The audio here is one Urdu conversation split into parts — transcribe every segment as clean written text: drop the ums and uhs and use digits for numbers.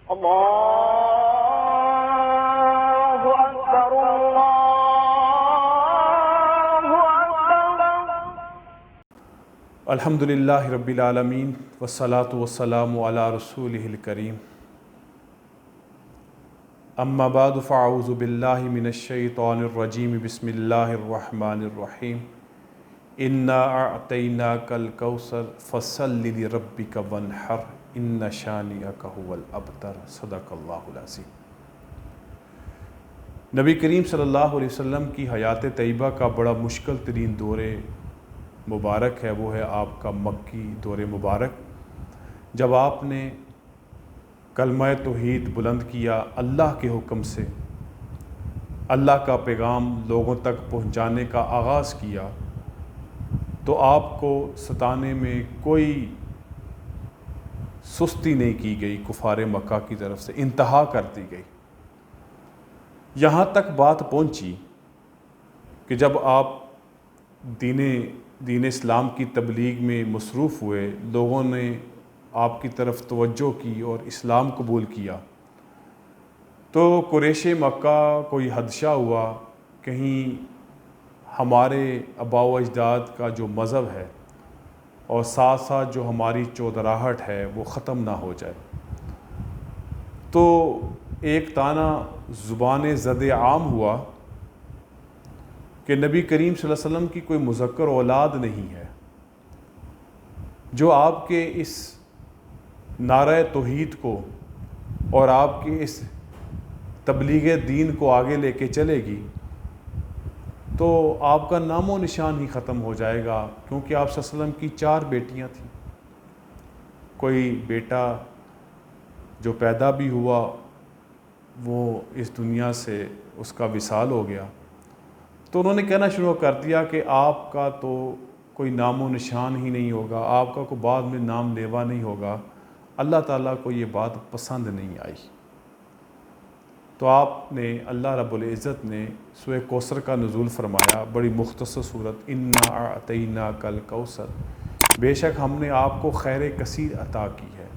اللہ اکبر اللہ اکبر۔ الحمدللہ رب العالمین والصلاة والسلام علی رسولہ الکریم، اما بعد فاعوذ باللہ من الشیطان الرجیم، بسم اللہ الرحمن الرحیم۔ انا اعطیناک الکوثر فصل لربک وانحر ان شانئک ھو الابتر، صدق اللہ العظیم۔ نبی کریم صلی اللہ علیہ وسلم کی حیات طیبہ کا بڑا مشکل ترین دور مبارک ہے، وہ ہے آپ کا مکی دور مبارک، جب آپ نے کلمہ توحید بلند کیا، اللہ کے حکم سے اللہ کا پیغام لوگوں تک پہنچانے کا آغاز کیا، تو آپ کو ستانے میں کوئی سستی نہیں کی گئی، کفار مکہ کی طرف سے انتہا کر دی گئی۔ یہاں تک بات پہنچی کہ جب آپ دین اسلام کی تبلیغ میں مصروف ہوئے، لوگوں نے آپ کی طرف توجہ کی اور اسلام قبول کیا، تو قریش مکہ کو یہ خدشہ ہوا کہیں ہمارے آباء و اجداد کا جو مذہب ہے اور ساتھ ساتھ جو ہماری چودراہٹ ہے وہ ختم نہ ہو جائے۔ تو ایک طعنہ زبان زد عام ہوا کہ نبی کریم صلی اللہ علیہ وسلم کی کوئی مذکر اولاد نہیں ہے جو آپ کے اس نعرہ توحید کو اور آپ کی اس تبلیغ دین کو آگے لے کے چلے گی، تو آپ کا نام و نشان ہی ختم ہو جائے گا، کیونکہ آپ صلی اللہ علیہ وسلم کی 4 بیٹیاں تھیں۔ کوئی بیٹا جو پیدا بھی ہوا وہ اس دنیا سے اس کا وصال ہو گیا، تو انہوں نے کہنا شروع کر دیا کہ آپ کا تو کوئی نام و نشان ہی نہیں ہوگا، آپ کا کوئی بعد میں نام لیوا نہیں ہوگا۔ اللہ تعالیٰ کو یہ بات پسند نہیں آئی، تو آپ نے اللہ رب العزت نے سورہ کوثر کا نزول فرمایا، بڑی مختصر صورت، انا اعطیناک الکوثر، بے شک ہم نے آپ کو خیر کثیر عطا کی ہے۔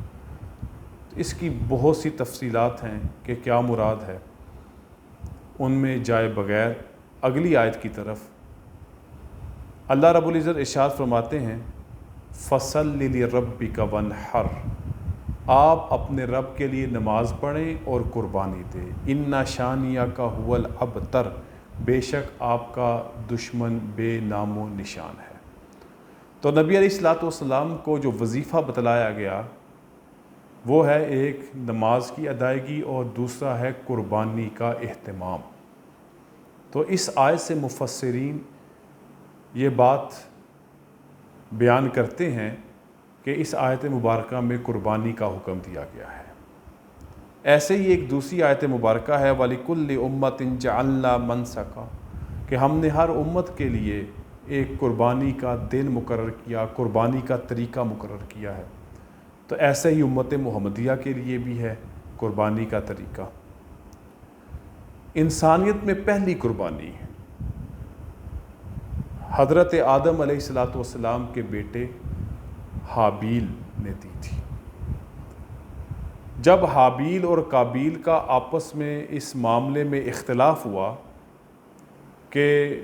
اس کی بہت سی تفصیلات ہیں کہ کیا مراد ہے، ان میں جائے بغیر اگلی آیت کی طرف اللہ رب العزت ارشاد فرماتے ہیں، فصل لربک وانحر، آپ اپنے رب کے لیے نماز پڑھیں اور قربانی دیں، ان شانئک ھو الابتر، بے شک آپ کا دشمن بے نام و نشان ہے۔ تو نبی علیہ الصلوۃ والسلام کو جو وظیفہ بتلایا گیا وہ ہے ایک نماز کی ادائیگی اور دوسرا ہے قربانی کا اہتمام۔ تو اس آیت سے مفسرین یہ بات بیان کرتے ہیں کہ اس آیت مبارکہ میں قربانی کا حکم دیا گیا ہے۔ ایسے ہی ایک دوسری آیت مبارکہ ہے، وَلِكُلِّ أُمَّةٍ جَعَلْنَا مَنْسَكًا، کہ ہم نے ہر امت کے لیے ایک قربانی کا دن مقرر کیا، قربانی کا طریقہ مقرر کیا ہے۔ تو ایسے ہی امت محمدیہ کے لیے بھی ہے قربانی کا طریقہ۔ انسانیت میں پہلی قربانی ہے حضرت آدم علیہ السلام کے بیٹے حابیل نے دی تھی۔ جب حابیل اور قابیل کا آپس میں اس معاملے میں اختلاف ہوا کہ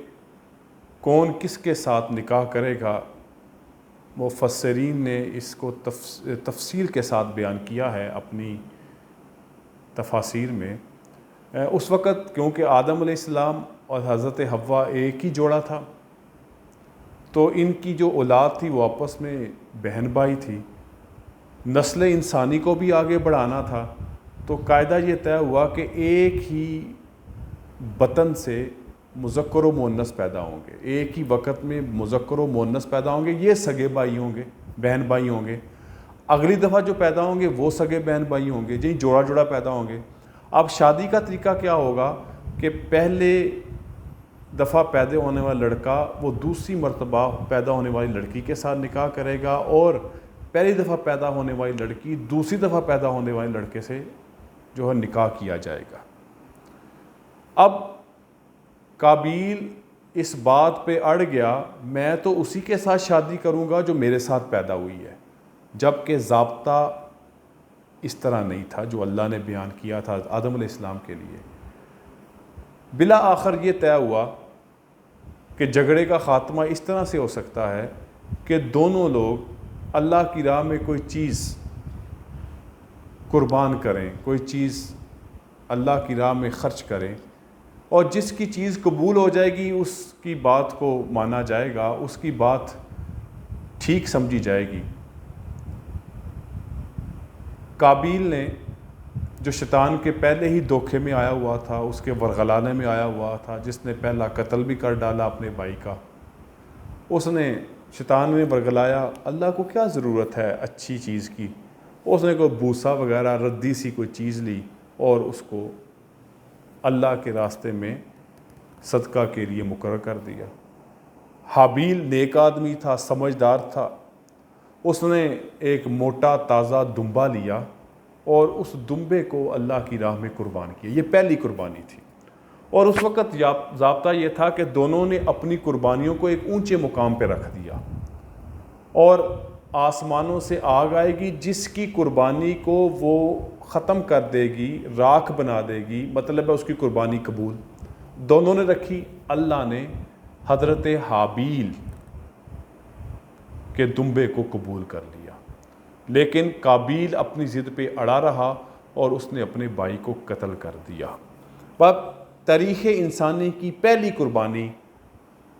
کون کس کے ساتھ نکاح کرے گا، مفسرین نے اس کو تفصیل کے ساتھ بیان کیا ہے اپنی تفاسیر میں۔ اس وقت کیونکہ آدم علیہ السلام اور حضرت حوا ایک ہی جوڑا تھا، تو ان کی جو اولاد تھی وہ آپس میں بہن بھائی تھی، نسل انسانی کو بھی آگے بڑھانا تھا، تو قاعدہ یہ طے ہوا کہ ایک ہی بطن سے مذکر و مؤنث پیدا ہوں گے، ایک ہی وقت میں مذکر و مؤنث پیدا ہوں گے، یہ سگے بھائی ہوں گے، بہن بھائی ہوں گے۔ اگلی دفعہ جو پیدا ہوں گے وہ سگے بہن بھائی ہوں گے، جی جوڑا جوڑا پیدا ہوں گے۔ اب شادی کا طریقہ کیا ہوگا کہ پہلے دفعہ پیدا ہونے والا لڑکا وہ دوسری مرتبہ پیدا ہونے والی لڑکی کے ساتھ نکاح کرے گا، اور پہلی دفعہ پیدا ہونے والی لڑکی دوسری دفعہ پیدا ہونے والے لڑکے سے جو ہے نکاح کیا جائے گا۔ اب قابیل اس بات پہ اڑ گیا، میں تو اسی کے ساتھ شادی کروں گا جو میرے ساتھ پیدا ہوئی ہے، جبکہ ضابطہ اس طرح نہیں تھا جو اللہ نے بیان کیا تھا آدم علیہ السلام کے لیے۔ بلا آخر یہ طے ہوا کہ جھگڑے کا خاتمہ اس طرح سے ہو سکتا ہے کہ دونوں لوگ اللہ کی راہ میں کوئی چیز قربان کریں، کوئی چیز اللہ کی راہ میں خرچ کریں، اور جس کی چیز قبول ہو جائے گی اس کی بات کو مانا جائے گا، اس کی بات ٹھیک سمجھی جائے گی۔ قابیل نے جو شیطان کے پہلے ہی دھوکے میں آیا ہوا تھا، اس کے ورغلانے میں آیا ہوا تھا، جس نے پہلا قتل بھی کر ڈالا اپنے بھائی کا، اس نے شیطان نے ورغلایا اللہ کو کیا ضرورت ہے اچھی چیز کی، اس نے کوئی بوسا وغیرہ ردی سی کوئی چیز لی اور اس کو اللہ کے راستے میں صدقہ کے لیے مقرر کر دیا۔ حابیل نیک آدمی تھا، سمجھدار تھا، اس نے ایک موٹا تازہ دمبا لیا اور اس دمبے کو اللہ کی راہ میں قربان کیا۔ یہ پہلی قربانی تھی، اور اس وقت ضابطہ یہ تھا کہ دونوں نے اپنی قربانیوں کو ایک اونچے مقام پہ رکھ دیا، اور آسمانوں سے آگ آئے گی جس کی قربانی کو وہ ختم کر دے گی، راکھ بنا دے گی، مطلب ہے اس کی قربانی قبول۔ دونوں نے رکھی، اللہ نے حضرت حابیل کے دمبے کو قبول کر لیا، لیکن قابیل اپنی ضد پہ اڑا رہا اور اس نے اپنے بھائی کو قتل کر دیا۔ اب تاریخ انسانی کی پہلی قربانی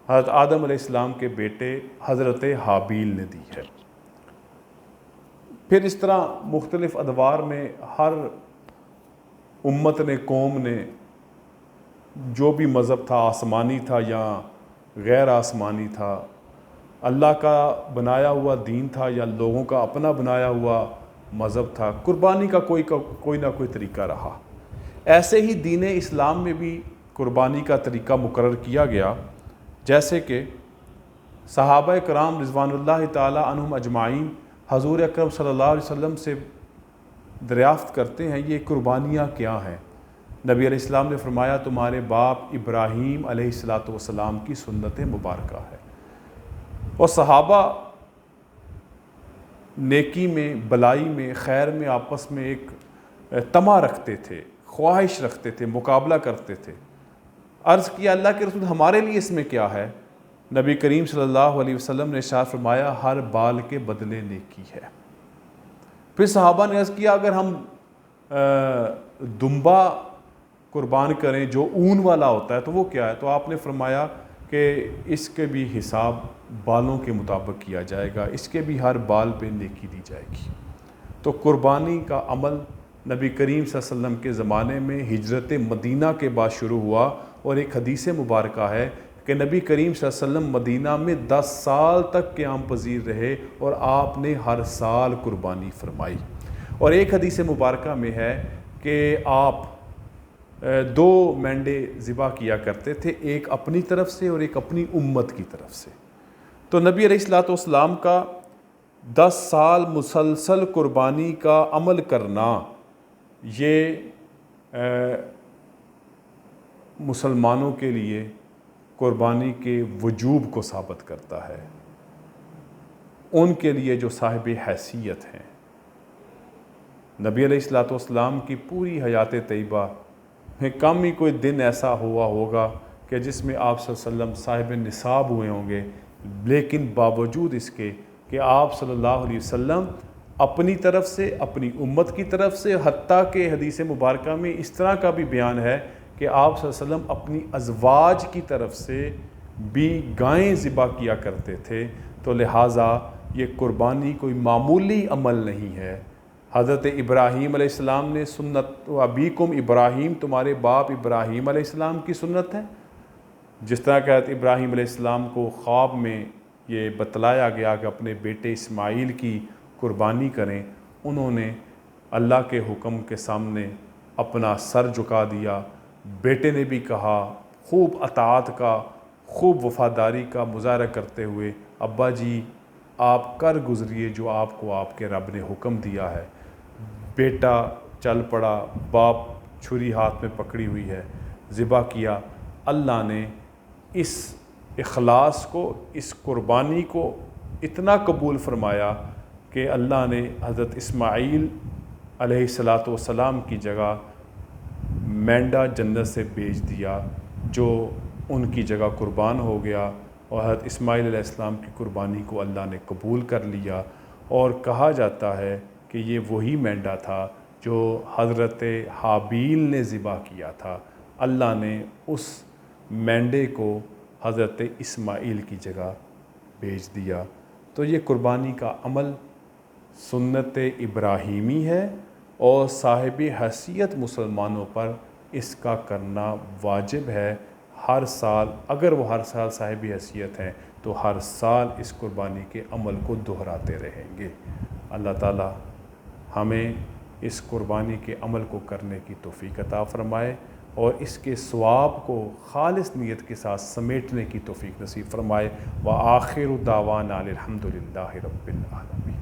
حضرت آدم علیہ السلام کے بیٹے حضرت حابیل نے دی ہے۔ پھر اس طرح مختلف ادوار میں ہر امت نے، قوم نے، جو بھی مذہب تھا، آسمانی تھا یا غیر آسمانی تھا، اللہ کا بنایا ہوا دین تھا یا لوگوں کا اپنا بنایا ہوا مذہب تھا، قربانی کا کوئی نہ کوئی طریقہ رہا۔ ایسے ہی دین اسلام میں بھی قربانی کا طریقہ مقرر کیا گیا، جیسے کہ صحابہ کرام رضوان اللہ تعالی عنہم اجمعین حضور اکرم صلی اللہ علیہ وسلم سے دریافت کرتے ہیں یہ قربانیاں کیا ہیں۔ نبی علیہ السلام نے فرمایا تمہارے باپ ابراہیم علیہ السلام کی سنت مبارکہ ہے۔ اور صحابہ نیکی میں، بلائی میں، خیر میں آپس میں ایک طمع رکھتے تھے، خواہش رکھتے تھے، مقابلہ کرتے تھے۔ عرض کیا اللہ کے رسول ہمارے لیے اس میں کیا ہے؟ نبی کریم صلی اللہ علیہ وسلم نے ارشاد فرمایا ہر بال کے بدلے نیکی ہے۔ پھر صحابہ نے عرض کیا اگر ہم دمبا قربان کریں جو اون والا ہوتا ہے تو وہ کیا ہے؟ تو آپ نے فرمایا کہ اس کے بھی حساب بالوں کے مطابق کیا جائے گا، اس کے بھی ہر بال پہ نیکی دی جائے گی۔ تو قربانی کا عمل نبی کریم صلی اللہ علیہ وسلم کے زمانے میں ہجرت مدینہ کے بعد شروع ہوا، اور ایک حدیث مبارکہ ہے کہ نبی کریم صلی اللہ علیہ وسلم مدینہ میں 10 سال تک قیام پذیر رہے اور آپ نے ہر سال قربانی فرمائی۔ اور ایک حدیث مبارکہ میں ہے کہ آپ 2 مینڈے ذبح کیا کرتے تھے، ایک اپنی طرف سے اور ایک اپنی امت کی طرف سے۔ تو نبی علیہ السلام کا 10 سال مسلسل قربانی کا عمل کرنا یہ مسلمانوں کے لیے قربانی کے وجوب کو ثابت کرتا ہے، ان کے لیے جو صاحب حیثیت ہیں۔ نبی علیہ السلام کی پوری حیات طیبہ میں کم ہی کوئی دن ایسا ہوا ہوگا کہ جس میں آپ صلی اللہ علیہ وسلم صاحب نصاب ہوئے ہوں گے، لیکن باوجود اس کے کہ آپ صلی اللہ علیہ وسلم اپنی طرف سے، اپنی امت کی طرف سے، حتیٰ کہ حدیث مبارکہ میں اس طرح کا بھی بیان ہے کہ آپ صلی اللہ علیہ وسلم اپنی ازواج کی طرف سے بھی گائیں ذبح کیا کرتے تھے۔ تو لہٰذا یہ قربانی کوئی معمولی عمل نہیں ہے۔ حضرت ابراہیم علیہ السلام نے سنت ابیکم ابراہیم، تمہارے باپ ابراہیم علیہ السلام کی سنت ہے، جس طرح کہ حضرت ابراہیم علیہ السلام کو خواب میں یہ بتلایا گیا کہ اپنے بیٹے اسماعیل کی قربانی کریں، انہوں نے اللہ کے حکم کے سامنے اپنا سر جھکا دیا۔ بیٹے نے بھی کہا، خوب اطاعت کا، خوب وفاداری کا مظاہرہ کرتے ہوئے، ابا جی آپ کر گزریے جو آپ کو آپ کے رب نے حکم دیا ہے۔ بیٹا چل پڑا، باپ چھری ہاتھ میں پکڑی ہوئی ہے، ذبح کیا۔ اللہ نے اس اخلاص کو، اس قربانی کو اتنا قبول فرمایا کہ اللہ نے حضرت اسماعیل علیہ الصلاۃ والسلام کی جگہ مینڈا جنت سے بیچ دیا جو ان کی جگہ قربان ہو گیا، اور حضرت اسماعیل علیہ السلام کی قربانی کو اللہ نے قبول کر لیا، اور کہا جاتا ہے کہ یہ وہی مینڈا تھا جو حضرت حابیل نے ذبح کیا تھا۔ اللہ نے اس مینڈے کو حضرت اسماعیل کی جگہ بیچ دیا۔ تو یہ قربانی کا عمل سنت ابراہیمی ہے، اور صاحب حیثیت مسلمانوں پر اس کا کرنا واجب ہے۔ ہر سال، اگر وہ ہر سال صاحب حیثیت ہیں تو ہر سال اس قربانی کے عمل کو دہراتے رہیں گے۔ اللہ تعالی ہمیں اس قربانی کے عمل کو کرنے کی توفیق عطا فرمائے، اور اس کے ثواب کو خالص نیت کے ساتھ سمیٹنے کی توفیق نصیب فرمائے۔ وآخر دعوانا الحمد للہ رب العالمین۔